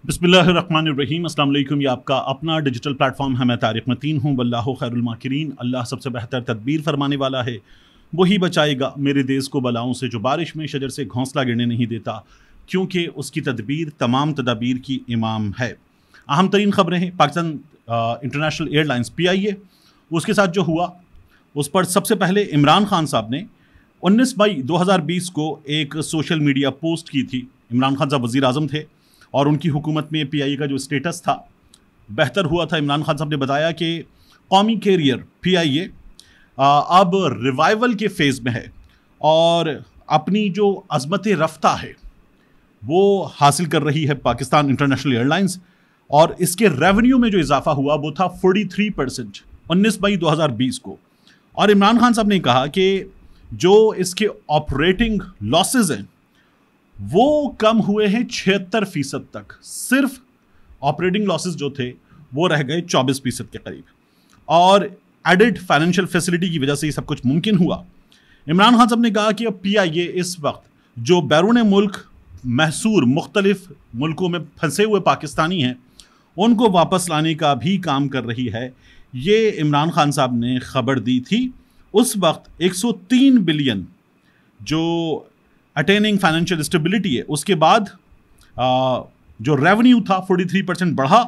बिस्मिल्लाहिर्रहमानिर्रहीम। अस्सलाम वालेकुम। ये आपका अपना डिजिटल प्लेटफॉर्म है। मैं तारिक मतीन हूँ। वल्लाहु खैरुल माकिरीन। अल्लाह सबसे बेहतर तदबीर फरमाने वाला है, वही बचाएगा मेरे देश को बलाओं से, जो बारिश में शजर से घोंसला गिरने नहीं देता, क्योंकि उसकी तदबीर तमाम तदाबीर की इमाम है। अहम तरीन खबरें हैं पाकिस्तान इंटरनेशनल एयरलाइंस PIA, उसके साथ जो हुआ उस पर सबसे पहले इमरान खान साहब ने 19 मई 2020 को एक सोशल मीडिया पोस्ट की थी। इमरान खान साहब वज़ीर आज़म थे और उनकी हुकूमत में PIA का जो स्टेटस था बेहतर हुआ था। इमरान खान साहब ने बताया कि कौमी कैरियर PIA अब रिवाइवल के फेज़ में है और अपनी जो अज़मत रफ्ता है वो हासिल कर रही है पाकिस्तान इंटरनेशनल एयरलाइंस, और इसके रेवेन्यू में जो इजाफा हुआ वो था 43% 19 मई 2020 को। और इमरान खान साहब ने कहा कि जो इसके ऑपरेटिंग लॉसेज हैं वो कम हुए हैं 76% तक। सिर्फ ऑपरेटिंग लॉसेज जो थे वो रह गए 24% के करीब, और एडिड फाइनेंशियल फैसिलिटी की वजह से ये सब कुछ मुमकिन हुआ। इमरान खान साहब ने कहा कि अब PIA इस वक्त जो बैरून मुल्क महसूर मुख्तलिफ मुल्कों में फंसे हुए पाकिस्तानी हैं उनको वापस लाने का भी काम कर रही है। ये इमरान खान साहब ने खबर दी थी। उस वक्त 103 बिलियन जो अटेनिंग फाइनेंशियल स्टेबिलिटी है, उसके बाद जो रेवेन्यू था 43% बढ़ा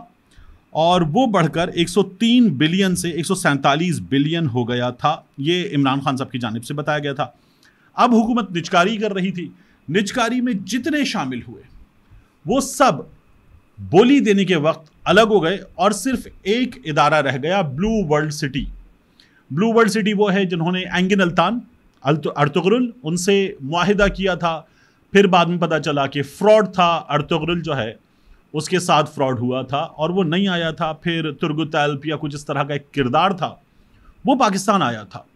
और वो बढ़कर 103 बिलियन से 147 बिलियन हो गया था। ये इमरान खान साहब की जानिब से बताया गया था। अब हुकूमत निजकारी कर रही थी। निजकारी में जितने शामिल हुए वो सब बोली देने के वक्त अलग हो गए और सिर्फ एक इदारा रह गया, blue world city. Blue world city वो है जिन्होंने एंगिन अल्तान अर्तुगरुल उनसे मुआहिदा किया था। फिर बाद में पता चला कि फ्रॉड था, अर्तुगरुल जो है उसके साथ फ्रॉड हुआ था और वो नहीं आया था। फिर तुर्गुत एल्प या कुछ इस तरह का एक किरदार था, वो पाकिस्तान आया था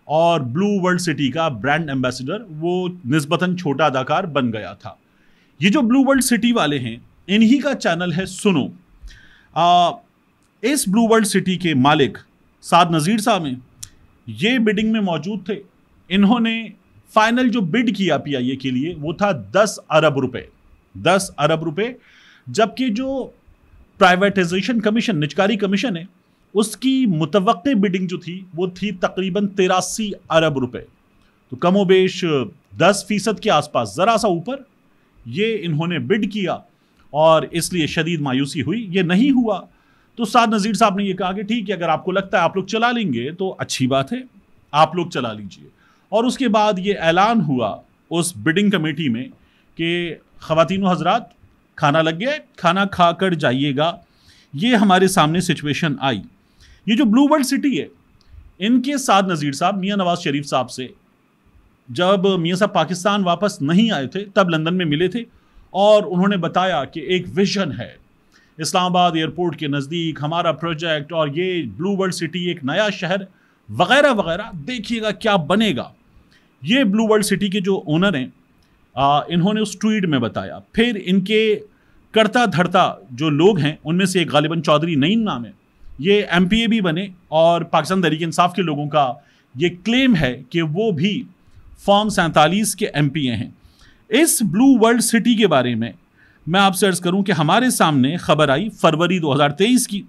और ब्लू वर्ल्ड सिटी का ब्रांड एम्बेसडर वो निस्बतन छोटा अदाकार बन गया था। ये जो ब्लू वर्ल्ड सिटी वाले हैं इन्हीं का चैनल है सुनो। इस ब्लू वर्ल्ड सिटी के मालिक साद नज़ीर साहब हैं, ये बिडिंग में मौजूद थे। इन्होंने फाइनल जो बिड किया PIA के लिए वो था 10 अरब रुपए, 10 अरब रुपए, जबकि जो प्राइवेटाइजेशन कमीशन, निजकारी कमीशन है, उसकी मुतवक्के बिडिंग जो थी वो थी तकरीबन 83 अरब रुपए। तो कमोबेश 10% के आसपास, ज़रा सा ऊपर ये इन्होंने बिड किया और इसलिए शदीद मायूसी हुई। ये नहीं हुआ तो साद नज़ीर साहब ने ये कहा कि ठीक है, अगर आपको लगता है आप लोग चला लेंगे तो अच्छी बात है, आप लोग चला लीजिए। और उसके बाद ये ऐलान हुआ उस बिडिंग कमेटी में कि ख़वातीन व हज़रात खाना लग गया, खाना खा कर जाइएगा। ये हमारे सामने सिचुएशन आई। ये जो ब्लू वर्ल्ड सिटी है, इनके साद नज़ीर साहब मियाँ नवाज शरीफ साहब से जब मियाँ साहब पाकिस्तान वापस नहीं आए थे तब लंदन में मिले थे और उन्होंने बताया कि एक विजन है इस्लामाबाद एयरपोर्ट के नज़दीक हमारा प्रोजेक्ट और ये ब्लू वर्ल्ड सिटी एक नया शहर वगैरह वगैरह, देखिएगा क्या बनेगा। ये ब्लू वर्ल्ड सिटी के जो ओनर हैं इन्होंने उस ट्वीट में बताया। फिर इनके करता धरता जो लोग हैं उनमें से एक गालिबन चौधरी नईम नाम है, ये MPA भी बने और पाकिस्तान तहरीक इंसाफ के लोगों का ये क्लेम है कि वो भी फॉर्म 47 के MPA हैं। इस ब्लू वर्ल्ड सिटी के बारे में मैं आपसे अर्ज़ करूं कि हमारे सामने खबर आई फरवरी 2023 की,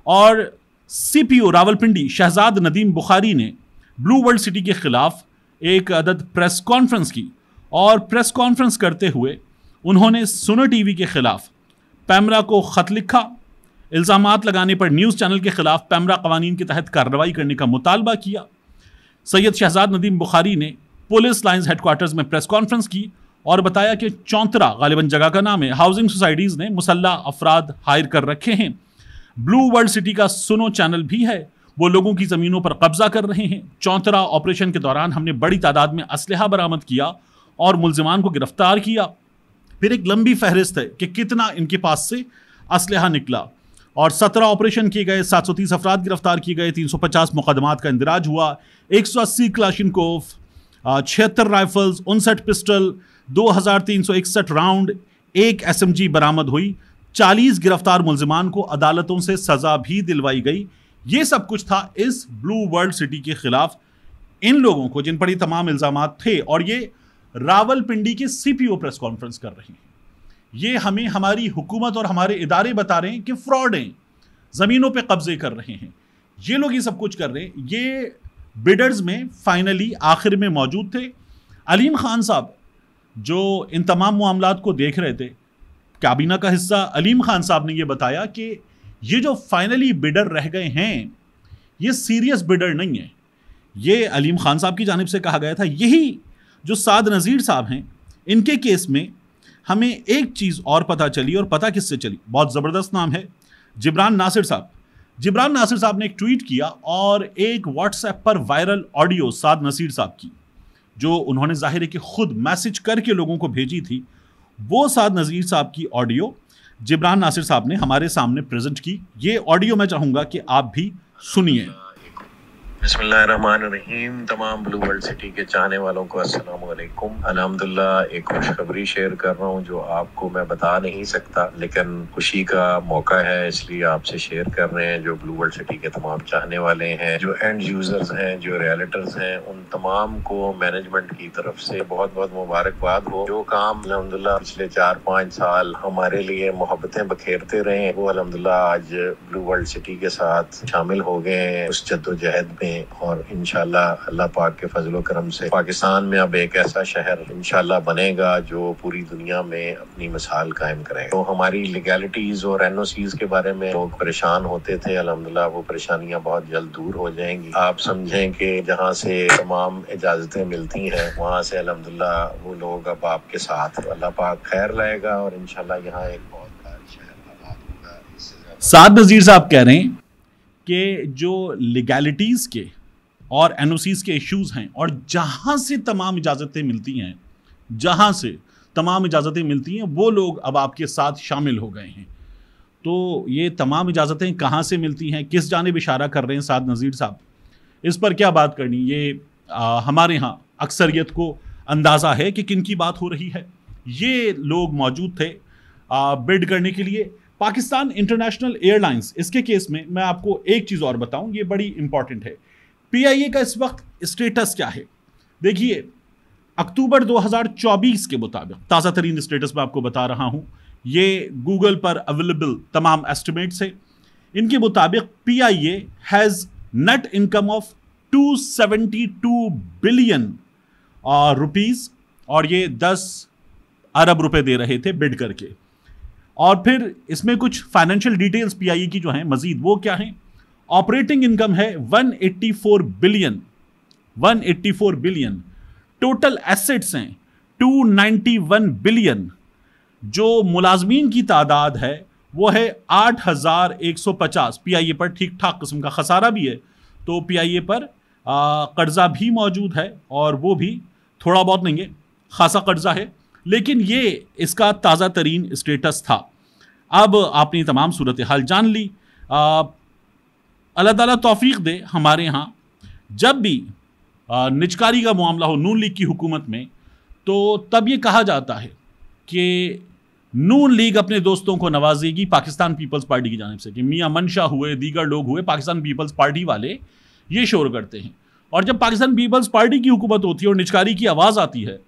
और CPO रावलपिंडी शहजाद नदीम बुखारी ने ब्लू वर्ल्ड सिटी के ख़िलाफ़ एक अदद प्रेस कॉन्फ्रेंस की और प्रेस कॉन्फ्रेंस करते हुए उन्होंने सुनो TV के ख़िलाफ़ पैमरा को ख़त लिखा। इल्ज़ामात लगाने पर न्यूज़ चैनल के ख़िलाफ़ पैमरा क़वानीन के तहत कार्रवाई करने का मुतालबा किया। सैयद शहजाद नदीम बुखारी ने पुलिस लाइन्स हेडक्वार्टर्स में प्रेस कॉन्फ्रेंस की और बताया कि चौंतरा गालिबन जगह का नाम है, हाउसिंग सोसाइटीज़ ने मुसल्ला अफराद हायर कर रखे हैं। ब्लू वर्ल्ड सिटी का सुनो चैनल भी है, वो लोगों की ज़मीनों पर कब्जा कर रहे हैं। चौंतरा ऑपरेशन के दौरान हमने बड़ी तादाद में असलहा बरामद किया और मुल्ज़िमान को गिरफ्तार किया। फिर एक लंबी फहरिस्त है कि कितना इनके पास से असलहा निकला, और 17 ऑपरेशन किए गए, 730 अफराद गिरफ्तार किए गए, 350 मुकदमात का इंदराज हुआ, 180 क्लाशिनकोफ, 76 राइफल्स, 59 पिस्टल, 2361 राउंड, 1 SMG बरामद हुई, 40 गिरफ्तार मुल्जिमान को अदालतों से सजा भी दिलवाई गई। ये सब कुछ था इस ब्लू वर्ल्ड सिटी के खिलाफ इन लोगों को जिन पर ये तमाम इल्जामात थे, और ये रावलपिंडी के CPO प्रेस कॉन्फ्रेंस कर रही हैं। ये हमें हमारी हुकूमत और हमारे इदारे बता रहे हैं कि फ्रॉड हैं, ज़मीनों पे कब्जे कर रहे हैं, ये लोग ये सब कुछ कर रहे हैं। ये बिडर्स में फाइनली आखिर में मौजूद थे। अलीम खान साहब जो इन तमाम मामलात को देख रहे थे, काबीना का हिस्सा अलीम खान साहब ने ये बताया कि ये जो फाइनली बिडर रह गए हैं ये सीरियस बिडर नहीं है। ये अलीम खान साहब की जानिब से कहा गया था। यही जो साद नज़ीर साहब हैं, इनके केस में हमें एक चीज़ और पता चली, और पता किससे चली, बहुत ज़बरदस्त नाम है, जिब्रान नासिर साहब। जिब्रान नासिर साहब ने एक ट्वीट किया और एक व्हाट्सएप पर वायरल ऑडियो साद नसीर साहब की, जो उन्होंने जाहिर है कि खुद मैसेज करके लोगों को भेजी थी, वो साद नज़ीर साहब की ऑडियो जिब्रान नासिर साहब ने हमारे सामने प्रेजेंट की। ये ऑडियो मैं चाहूँगा कि आप भी सुनिए। बिस्मिल्लाहिर्रहमानिर्रहीम। तमाम ब्लू वर्ल्ड सिटी के चाहने वालों को अस्सलाम वालेकुम। अल्हम्दुलिल्लाह एक खुशखबरी शेयर कर रहा हूँ जो आपको मैं बता नहीं सकता, लेकिन खुशी का मौका है इसलिए आपसे शेयर कर रहे हैं। जो ब्लू वर्ल्ड सिटी के तमाम चाहने वाले हैं, जो एंड यूजर्स हैं, जो रियल्टर्स हैं, उन तमाम को मैनेजमेंट की तरफ से बहुत बहुत मुबारकबाद हो। जो काम अल्हम्दुलिल्लाह पिछले 4-5 साल हमारे लिए मोहब्बतें बखेरते रहे हैं, वो अल्हम्दुलिल्लाह आज ब्लू वर्ल्ड सिटी के साथ शामिल हो गए हैं उस जद्दोजहद में। और इंशाल्लाह अल्लाह पाक के फजलो करम से पाकिस्तान में अब एक ऐसा शहर इंशाल्लाह बनेगा जो पूरी दुनिया में अपनी मिसाल कायम करेगा। तो हमारी लीगैलिटीज और एनओसीज के बारे में लोग परेशान होते थे, अल्हम्दुलिल्लाह वो परेशानियां बहुत जल्द दूर हो जाएंगी। आप समझें कि जहाँ से तमाम इजाजतें मिलती हैं वहाँ से अल्हम्दुलिल्लाह वो लोग अब आपके साथ, अल्लाह पाक खैर लाएगा और इंशाल्लाह यहाँ एक बहुत शहर आबाद होगा। साद नज़ीर साहब कह रहे हैं कि जो लीगैलिटीज़ के और एनओसीज़ के इश्यूज़ हैं और जहाँ से तमाम इजाज़तें मिलती हैं, जहाँ से तमाम इजाज़तें मिलती हैं, वो लोग अब आपके साथ शामिल हो गए हैं। तो ये तमाम इजाज़तें कहाँ से मिलती हैं, किस जानिब इशारा कर रहे हैं साद नज़ीर साहब, इस पर क्या बात करनी, ये हमारे यहाँ अक्सरियत को अंदाज़ा है कि किन की बात हो रही है। ये लोग मौजूद थे बिड करने के लिए। पाकिस्तान इंटरनेशनल एयरलाइंस, इसके केस में मैं आपको एक चीज़ और बताऊं, ये बड़ी इंपॉर्टेंट है। पीआईए का इस वक्त स्टेटस क्या है? देखिए, अक्टूबर 2024 के मुताबिक ताज़ा तरीन स्टेटस मैं आपको बता रहा हूं, ये गूगल पर अवेलेबल तमाम एस्टिमेट्स है। इनके मुताबिक PIA has net income of 272 billion rupees, और ये 10 अरब रुपए दे रहे थे बिड करके। और फिर इसमें कुछ फाइनेंशियल डिटेल्स पीआईए की जो हैं मजीद, वो क्या हैं? ऑपरेटिंग इनकम है 184 बिलियन। टोटल एसेट्स हैं 291 बिलियन। जो मुलाजमीन की तादाद है वो है 8150। पीआईए पर ठीक ठाक किस्म का खसारा भी है, तो पीआईए पर कर्जा भी मौजूद है, और वो भी थोड़ा बहुत नहीं है, खासा कर्जा है। लेकिन ये इसका ताज़ा तरीन स्टेटस था। अब आपने तमाम सूरत हाल जान ली। अल्लाह ताला तौफीक दे, हमारे यहाँ जब भी निजकारी का मामला हो नून लीग की हुकूमत में, तो तब ये कहा जाता है कि नून लीग अपने दोस्तों को नवाजेगी पाकिस्तान पीपल्स पार्टी की जानिब से, कि मियाँ मनशा हुए, दीगर लोग हुए, पाकिस्तान पीपल्स पार्टी वाले ये शोर करते हैं। और जब पाकिस्तान पीपल्स पार्टी की हुकूमत होती है और निजकारी की आवाज़ आती है,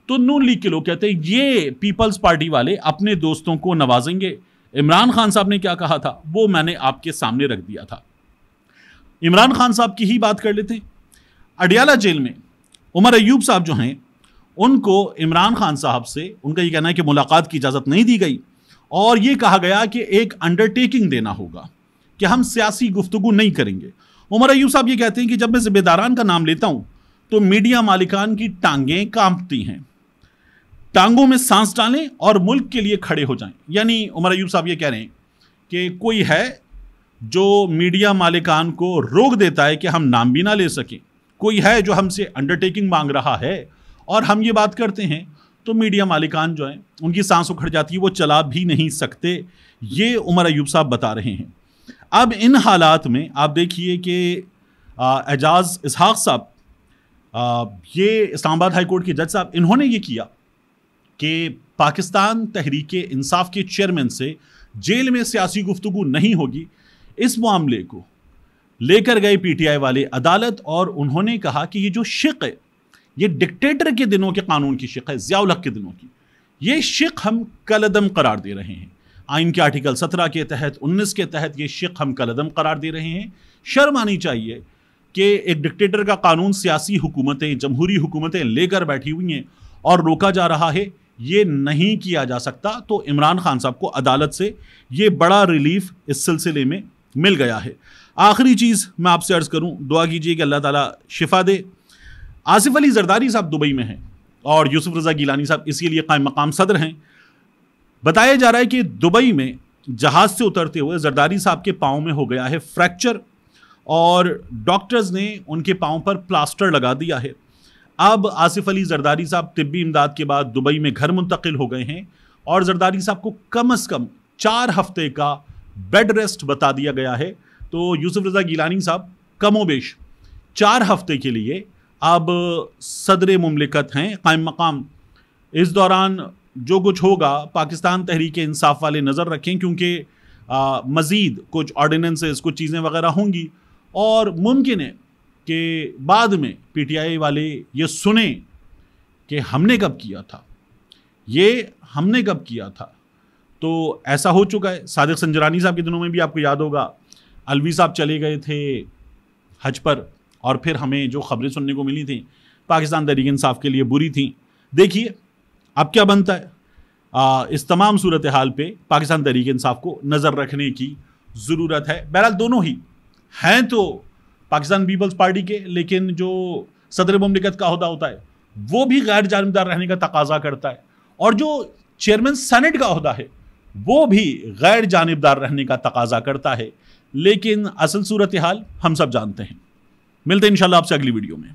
तो नून लीग के लोग कहते हैं ये पीपल्स पार्टी वाले अपने दोस्तों को नवाजेंगे। इमरान खान साहब ने क्या कहा था वो मैंने आपके सामने रख दिया था। इमरान खान साहब की ही बात कर लेते हैं। अडियाला जेल में उमर अयूब साहब जो हैं, उनको इमरान खान साहब से उनका ये कहना है कि मुलाकात की इजाज़त नहीं दी गई, और ये कहा गया कि एक अंडरटेकिंग देना होगा कि हम सियासी गुफ्तगू नहीं करेंगे। उमर अयूब साहब ये कहते हैं कि जब मैं ज़िम्मेदारान का नाम लेता हूँ तो मीडिया मालिकान की टांगें कांपती हैं, टांगों में सांस डालें और मुल्क के लिए खड़े हो जाएं। यानी उमर अयूब साहब ये कह रहे हैं कि कोई है जो मीडिया मालिकान को रोक देता है कि हम नाम भी ना ले सकें, कोई है जो हमसे अंडरटेकिंग मांग रहा है और हम ये बात करते हैं तो मीडिया मालिकान जो हैं उनकी सांस उखड़ जाती है, वो चला भी नहीं सकते। ये उमर अयूब साहब बता रहे हैं। अब इन हालात में आप देखिए कि एजाज इसहाक साहब, ये इस्लामाबाद हाई कोर्ट के जज साहब, इन्होंने ये किया कि पाकिस्तान तहरीक इंसाफ के चेयरमैन से जेल में सियासी गुफ्तगू नहीं होगी, इस मामले को लेकर गए पीटीआई वाले अदालत, और उन्होंने कहा कि ये जो शिक है ये डिक्टेटर के दिनों के कानून की शिक है, ज़ियाउल हक के दिनों की। ये शिक हम कलदम करार दे रहे हैं। आइन के आर्टिकल 17 के तहत, 19 के तहत ये शिक हम कलदम करार दे रहे हैं। शर्म आनी चाहिए कि एक डिक्टेटर का कानून सियासी हुकूमतें, जमहूरी हुकूमतें लेकर बैठी हुई हैं और रोका जा रहा है। ये नहीं किया जा सकता। तो इमरान खान साहब को अदालत से ये बड़ा रिलीफ इस सिलसिले में मिल गया है। आखिरी चीज़ मैं आपसे अर्ज़ करूं, दुआ कीजिए कि अल्लाह ताला शिफा दे। आसिफ अली जरदारी साहब दुबई में हैं और यूसुफ रज़ा गिलानी साहब इसके लिए कायम मकाम सदर हैं। बताया जा रहा है कि दुबई में जहाज से उतरते हुए जरदारी साहब के पाँव में हो गया है फ्रैक्चर और डॉक्टर्स ने उनके पाँव पर प्लास्टर लगा दिया है। अब आसिफ अली जरदारी साहब तिब्बी इमदाद के बाद दुबई में घर मुंतकिल हो गए हैं और जरदारी साहब को कम से कम 4 हफ्ते का बेड रेस्ट बता दिया गया है। तो यूसुफ रज़ा गिलानी साहब कमोबेश 4 हफ्ते के लिए अब सदर मुमलिकत हैं, कायम मकाम। इस दौरान जो कुछ होगा पाकिस्तान तहरीक इंसाफ वाले नज़र रखें, क्योंकि मज़ीद कुछ ऑर्डिनेंसेस, कुछ चीज़ें वगैरह होंगी और मुमकिन है कि बाद में PTI वाले ये सुने कि हमने कब किया था, ये हमने कब किया था। तो ऐसा हो चुका है। सादिक संजरानी साहब के दिनों में भी आपको याद होगा, अलवी साहब चले गए थे हज पर और फिर हमें जो खबरें सुनने को मिली थी पाकिस्तान तहरीक इंसाफ के लिए बुरी थी। देखिए अब क्या बनता है। इस तमाम सूरत हाल पे पाकिस्तान तहरीक इंसाफ को नज़र रखने की ज़रूरत है। बहरहाल दोनों ही हैं तो पाकिस्तान पीपल्स पार्टी के, लेकिन जो सदर मुमलिकत का ओहदा होता है वो भी गैर जानिबदार रहने का तकाजा करता है और जो चेयरमैन सेनेट का ओहदा है वो भी गैर जानिबदार रहने का तकाजा करता है। लेकिन असल सूरत हाल हम सब जानते हैं। मिलते हैं इंशाल्लाह आपसे अगली वीडियो में।